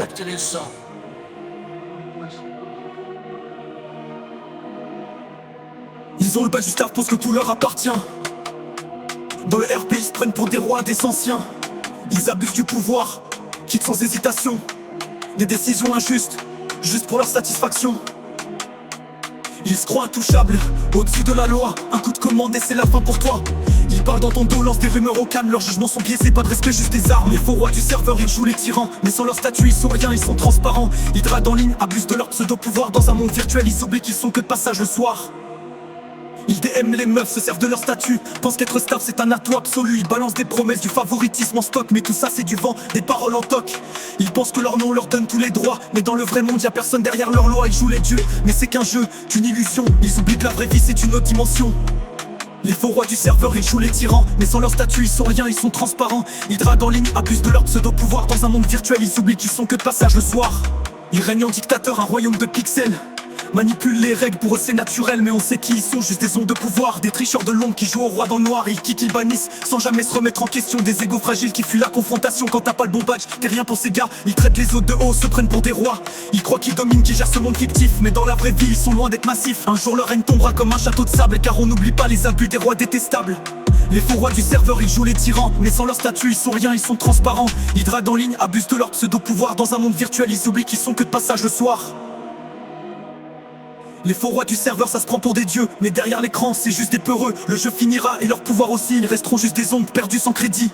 Intéressant. Ils ont le bas du staff, pensent que tout leur appartient. Dans le RP, ils se prennent pour des rois, des anciens. Ils abusent du pouvoir, quittent sans hésitation. Des décisions injustes, juste pour leur satisfaction. Ils se croient intouchables, au-dessus de la loi. Un coup de commande et c'est la fin pour toi. Ils parlent dans ton dos, lancent des rumeurs au calme. Leurs jugements sont biaisés, pas de respect, juste des armes. Les faux rois du serveur, ils jouent les tyrans. Mais sans leur statut, ils sont rien, ils sont transparents. Ils draguent en ligne, abusent de leur pseudo-pouvoir. Dans un monde virtuel, ils oublient qu'ils sont que de passage le soir. Ils DM les meufs, se servent de leur statut. Pensent qu'être star c'est un atout absolu. Ils balancent des promesses, du favoritisme en stock. Mais tout ça c'est du vent, des paroles en toc. Ils pensent que leur nom leur donne tous les droits. Mais dans le vrai monde y'a personne derrière leur loi. Ils jouent les dieux, mais c'est qu'un jeu, qu'une illusion. Ils oublient que la vraie vie c'est une autre dimension. Les faux rois du serveur, ils jouent les tyrans. Mais sans leur statut, ils sont rien, ils sont transparents. Ils draguent en ligne, abusent de leur pseudo-pouvoir. Dans un monde virtuel, ils oublient qu'ils sont que de passage le soir. Ils règnent en dictateur, un royaume de pixels. Manipulent les règles, pour eux c'est naturel. Mais on sait qui ils sont, juste des ondes de pouvoir. Des tricheurs de l'ombre qui jouent au roi dans le noir. Ils quittent, ils bannissent, sans jamais se remettre en question. Des égos fragiles qui fuient la confrontation. Quand t'as pas le bon badge, t'es rien pour ces gars. Ils traitent les autres de haut, se prennent pour des rois. Ils croient qu'ils dominent, qu'ils gèrent ce monde fictif. Mais dans la vraie vie, ils sont loin d'être massifs. Un jour leur règne tombera comme un château de sable. Car on n'oublie pas les abus des rois détestables. Les faux rois du serveur, ils jouent les tyrans. Mais sans leur statut, ils sont rien, ils sont transparents. Ils draguent en ligne, abusent de leur pseudo-pouvoir. Dans un monde virtuel, ils oublient qu'ils sont que de passage le soir. Les faux rois du serveur, ça se prend pour des dieux. Mais derrière l'écran, c'est juste des peureux. Le jeu finira et leur pouvoir aussi. Ils resteront juste des ombres perdues sans crédit.